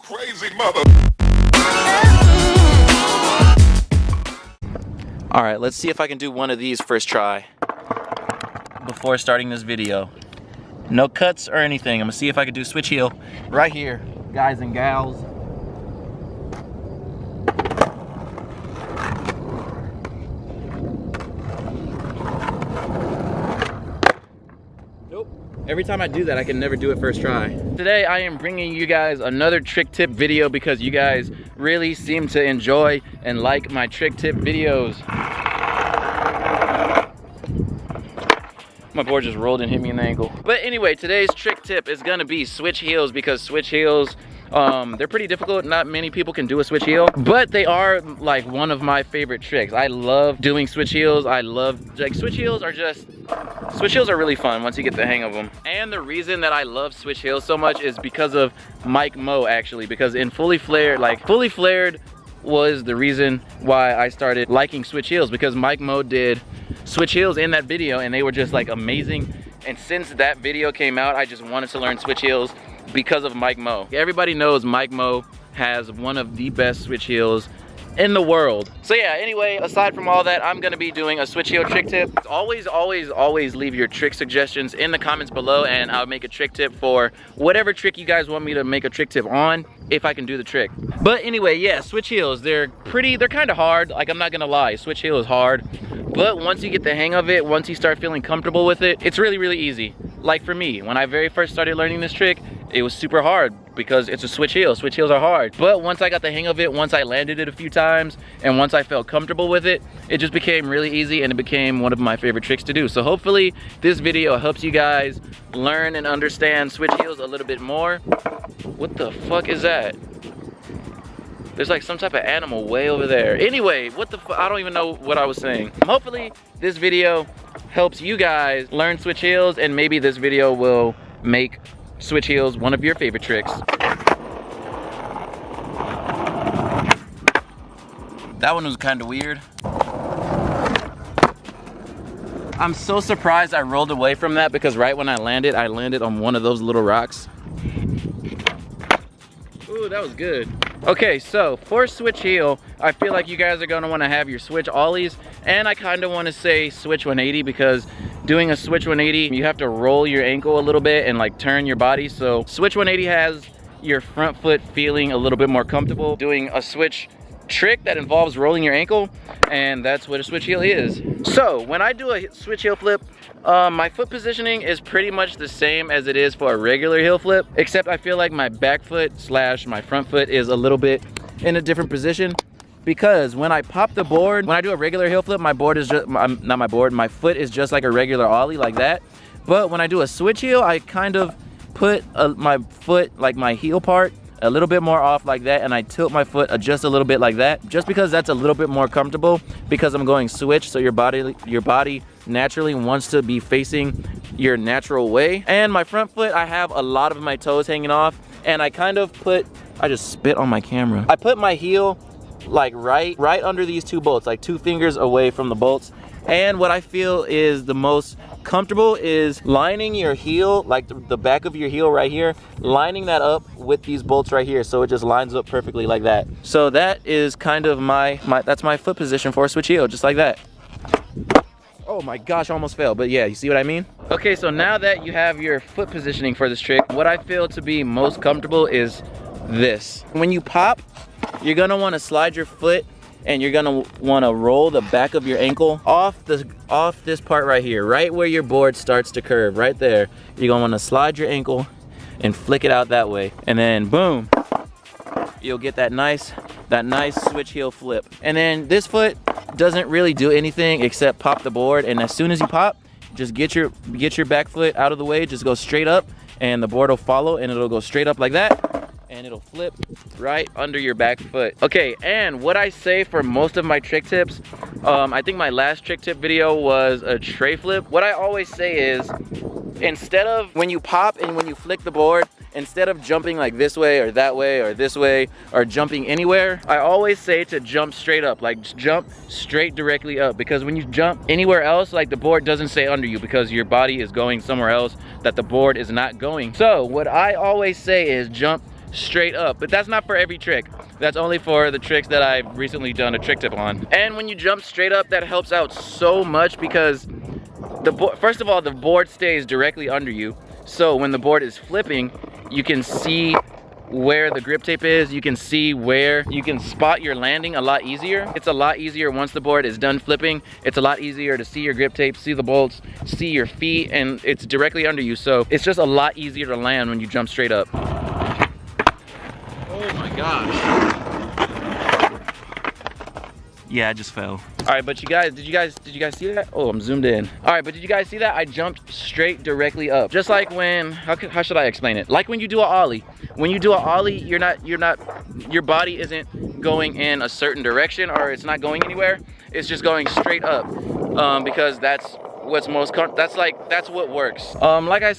crazy mother. All right, let's see if I can do one of these first try before starting this video. No cuts or anything. I'm gonna see if I can do switch heel right here, guys and gals. Nope. Every time I do that, I can never do it first try. Today, I am bringing you guys another trick tip video because you guys really seem to enjoy and like my trick tip videos. My board just rolled and hit me in the ankle. But anyway, today's trick tip is gonna be switch heels because switch heels, they're pretty difficult. Not many people can do a switch heel, but they are like one of my favorite tricks. I love doing switch heels. I love, like, switch heels are really fun once you get the hang of them. And the reason that I love switch heels so much is because of Mike Moe, actually, because in Fully Flared, Fully Flared was the reason why I started liking switch heels, because Mike Moe did switch heels in that video and they were just like amazing. And since that video came out, I just wanted to learn switch heels because of Mike Moe. Everybody knows Mike Moe has one of the best switch heels in the world. So yeah, anyway, aside from all that, I'm gonna be doing a switch heel trick tip. Always leave your trick suggestions in the comments below and I'll make a trick tip for whatever trick you guys want me to make a trick tip on, if I can do the trick. But anyway, yeah, switch heels, they're kind of hard. Like, I'm not gonna lie, switch heel is hard. But once you get the hang of it, once you start feeling comfortable with it, it's really, really easy. Like for me, when I very first started learning this trick, it was super hard because it's a switch heel. Switch heels are hard. But once I got the hang of it, once I landed it a few times, and once I felt comfortable with it, it just became really easy and it became one of my favorite tricks to do. So hopefully this video helps you guys learn and understand switch heels a little bit more. What the fuck is that? There's like some type of animal way over there. Anyway, what the fuck? I don't even know what I was saying. Hopefully this video helps you guys learn switch heels, and maybe this video will make switch heels one of your favorite tricks. That one was kind of weird. I'm so surprised I rolled away from that because right when I landed on one of those little rocks. Ooh, that was good. Okay, so for switch heel, I feel like you guys are gonna wanna have your switch ollies, and I kinda wanna say switch 180 because doing a switch 180, you have to roll your ankle a little bit and like turn your body. So switch 180 has your front foot feeling a little bit more comfortable doing a switch trick that involves rolling your ankle, and that's what a switch heel is. So when I do a switch heel flip, my foot positioning is pretty much the same as it is for a regular heel flip, except I feel like my back foot / my front foot is a little bit in a different position, because when I pop the board, when I do a regular heel flip, my foot is just like a regular ollie like that. But when I do a switch heel, I kind of put my foot, like my heel part, a little bit more off like that, and I tilt my foot just a little bit like that, just because that's a little bit more comfortable, because I'm going switch, so your body naturally wants to be facing your natural way. And my front foot, I have a lot of my toes hanging off, and I just spit on my camera. I put my heel like right under these two bolts, like 2 fingers away from the bolts. And what I feel is the most comfortable is lining your heel, like the back of your heel right here, lining that up with these bolts right here, so it just lines up perfectly like that. So that is kind of that's my foot position for a switch heel, just like that. Oh my gosh, I almost fell, but yeah, you see what I mean? Okay, so now that you have your foot positioning for this trick, what I feel to be most comfortable is this. When you pop, you're gonna wanna slide your foot and you're gonna wanna roll the back of your ankle off this part right here, right where your board starts to curve, right there. You're gonna wanna slide your ankle and flick it out that way. And then boom, you'll get that nice switch heel flip. And then this foot doesn't really do anything except pop the board, and as soon as you pop, just get your back foot out of the way, just go straight up, and the board will follow, and it'll go straight up like that, and it'll flip right under your back foot. Okay, and what I say for most of my trick tips, I think my last trick tip video was a tray flip. What I always say is, instead of when you pop and when you flick the board, instead of jumping like this way or that way or this way or jumping anywhere, I always say to jump straight up, like jump straight directly up, because when you jump anywhere else, like the board doesn't stay under you because your body is going somewhere else that the board is not going. So what I always say is jump straight up. But that's not for every trick. That's only for the tricks that I've recently done a trick tip on. And when you jump straight up, that helps out so much because first of all, the board stays directly under you. So when the board is flipping, you can see where the grip tape is. You can see where you can spot your landing a lot easier. It's a lot easier once the board is done flipping. It's a lot easier to see your grip tape, see the bolts, see your feet, and it's directly under you. So it's just a lot easier to land when you jump straight up. Oh my gosh. Yeah, I just fell. All right, but did you guys see that? Oh, I'm zoomed in. All right, but did you guys see that? I jumped straight directly up. Just like when, how should I explain it? Like when you do an ollie. When you do an ollie, your body isn't going in a certain direction, or it's not going anywhere. It's just going straight up, because that's what's most that's what works. Like I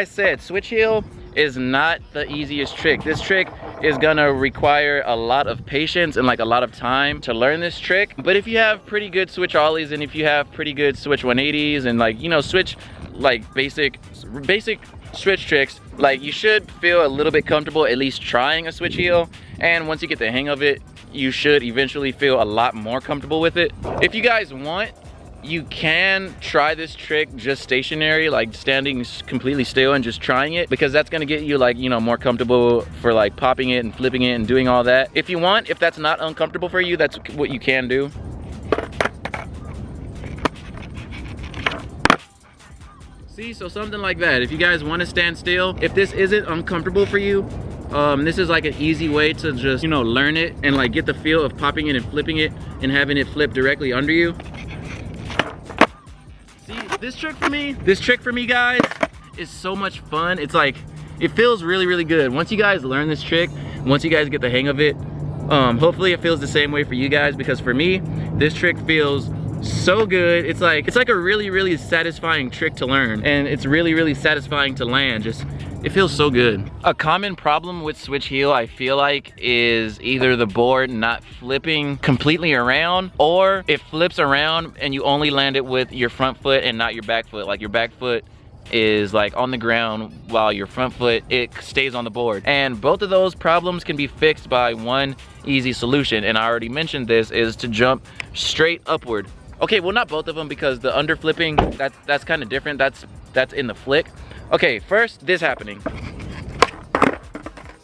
said, switch heel is not the easiest trick. This trick is gonna require a lot of patience and like a lot of time to learn this trick. But if you have pretty good switch ollies, and if you have pretty good switch 180s, and like, you know, switch like basic switch tricks, like you should feel a little bit comfortable at least trying a switch heel. And once you get the hang of it, you should eventually feel a lot more comfortable with it. If you guys want, you can try this trick just stationary, like standing completely still and just trying it, because that's gonna get you, like, you know, more comfortable for like popping it and flipping it and doing all that. If you want, if that's not uncomfortable for you, that's what you can do. See, so something like that. If you guys want to stand still, if this isn't uncomfortable for you, this is like an easy way to just, you know, learn it and like get the feel of popping it and flipping it and having it flip directly under you. This trick for me guys is so much fun. It's like, it feels really, really good. Once you guys learn this trick, once you guys get the hang of it, hopefully it feels the same way for you guys, because for me, this trick feels so good. It's like a really, really satisfying trick to learn, and it's really, really satisfying to land. Just, it feels so good. A common problem with switch heel, I feel like, is either the board not flipping completely around, or it flips around and you only land it with your front foot and not your back foot. Like your back foot is like on the ground while your front foot, it stays on the board. And both of those problems can be fixed by one easy solution, and I already mentioned this, is to jump straight upward. Okay, well, not both of them, because the under flipping, that's kind of different. That's in the flick. Okay, first, this happening.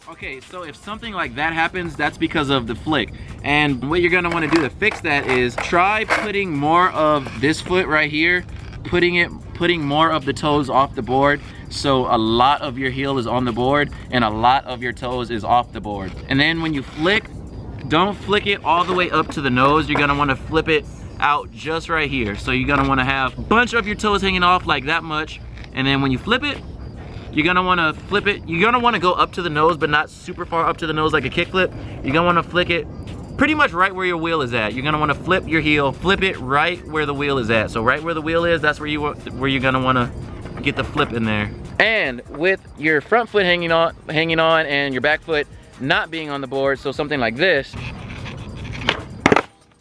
Okay, so if something like that happens, that's because of the flick. And what you're gonna wanna do to fix that is try putting more of this foot right here, putting more of the toes off the board, so a lot of your heel is on the board and a lot of your toes is off the board. And then when you flick, don't flick it all the way up to the nose. You're gonna wanna flip it out just right here. So you're gonna wanna have a bunch of your toes hanging off like that much. And then when you flip it, you're gonna wanna flip it. You're gonna wanna go up to the nose, but not super far up to the nose like a kick flip. You're gonna wanna flick it pretty much right where your wheel is at. You're gonna wanna flip your heel, flip it right where the wheel is at. So right where the wheel is, that's where you're gonna wanna get the flip in there. And with your front foot hanging on and your back foot not being on the board, so something like this.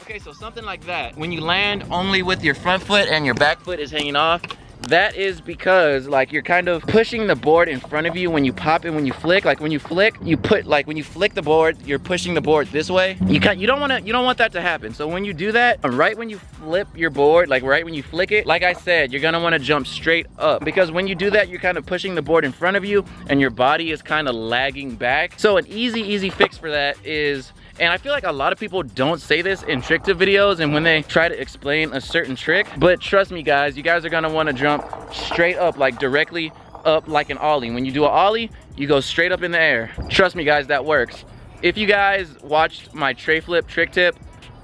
Okay, so something like that. When you land only with your front foot and your back foot is hanging off, that is because like you're kind of pushing the board in front of you when you pop and when you flick. Like when you flick, when you flick the board, you're pushing the board this way. You don't want that to happen. So when you do that, right when you flip your board, like right when you flick it, like I said, you're gonna want to jump straight up, because when you do that, you're kind of pushing the board in front of you and your body is kind of lagging back. So an easy fix for that is, and I feel like a lot of people don't say this in trick tip videos and when they try to explain a certain trick, but trust me guys, you guys are gonna wanna jump straight up, like directly up like an ollie. When you do an ollie, you go straight up in the air. Trust me guys, that works. If you guys watched my tray flip trick tip,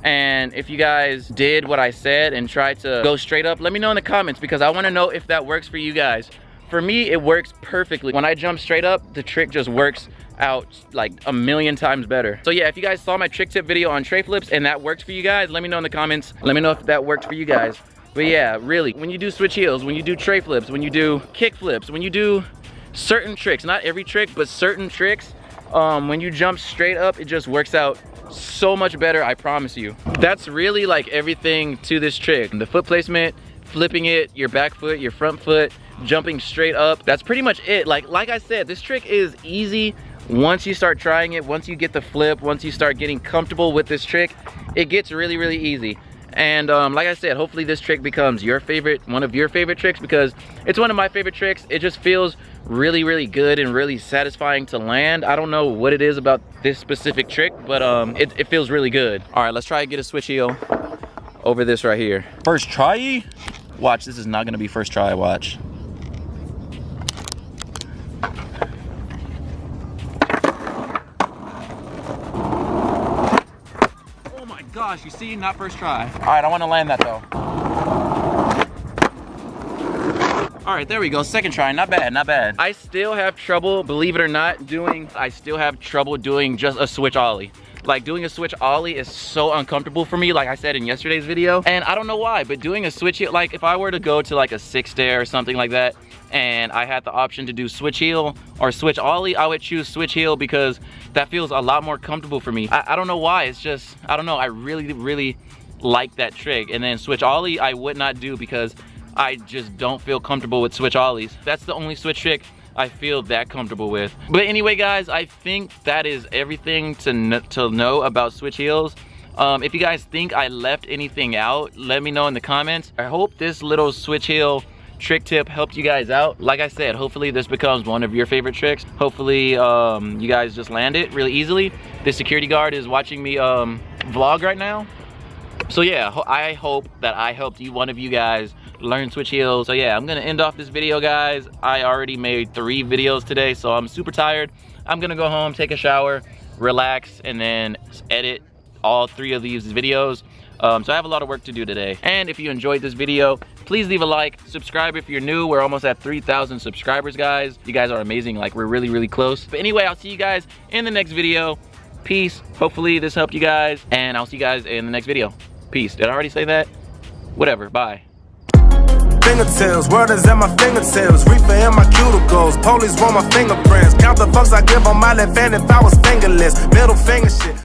and if you guys did what I said and tried to go straight up, let me know in the comments, because I wanna know if that works for you guys. For me, it works perfectly. When I jump straight up, the trick just works out like a million times better. So yeah, if you guys saw my trick tip video on tray flips and that works for you guys, let me know in the comments. Let me know if that worked for you guys. But yeah, really, when you do switch heels, when you do tray flips, when you do kick flips, when you do certain tricks, not every trick, but certain tricks, when you jump straight up, it just works out so much better, I promise you. That's really like everything to this trick. The foot placement, flipping it, your back foot, your front foot, jumping straight up. That's pretty much it. Like I said, this trick is easy once you start trying it, once you get the flip, once you start getting comfortable with this trick, it gets really, really easy. And like I said, hopefully this trick becomes your favorite, one of your favorite tricks, because it's one of my favorite tricks. It just feels really, really good and really satisfying to land. I don't know what it is about this specific trick, but it feels really good. All right, let's try and get a switch heel over this right here. First try. Watch, this is not gonna be first try, watch. Oh my gosh, you see, not first try. All right, I wanna land that though. All right, there we go, second try, not bad, not bad. I still have trouble, believe it or not, I still have trouble doing just a switch ollie. Like, doing a switch ollie is so uncomfortable for me, like I said in yesterday's video. And I don't know why, but doing a switch heel, like if I were to go to like a 6-stair or something like that, and I had the option to do switch heel or switch ollie, I would choose switch heel because that feels a lot more comfortable for me. I don't know why, it's just, I don't know, I really, really like that trick. And then switch ollie, I would not do because I just don't feel comfortable with switch ollies. That's the only switch trick I feel that comfortable with. But anyway, guys, I think that is everything to know about switch heels. If you guys think I left anything out, let me know in the comments. I hope this little switch heel trick tip helped you guys out. Like I said, hopefully this becomes one of your favorite tricks. Hopefully you guys just land it really easily. The security guard is watching me vlog right now. So yeah, I hope that I helped one of you guys learn switch heels. So yeah, I'm gonna end off this video, guys. I already made 3 videos today, so I'm super tired. I'm gonna go home, take a shower, relax, and then edit all 3 of these videos. So I have a lot of work to do today. And if you enjoyed this video, please leave a like, subscribe if you're new. We're almost at 3,000 subscribers, guys. You guys are amazing, like we're really, really close. But anyway, I'll see you guys in the next video. Peace. Hopefully this helped you guys, and I'll see you guys in the next video. Peace. Did I already say that? Whatever, bye. Fingertips, word is at my fingertips. Reaper in my cuticles. Police want my fingerprints. Count the fucks I give on my left hand if I was fingerless. Middle finger shit.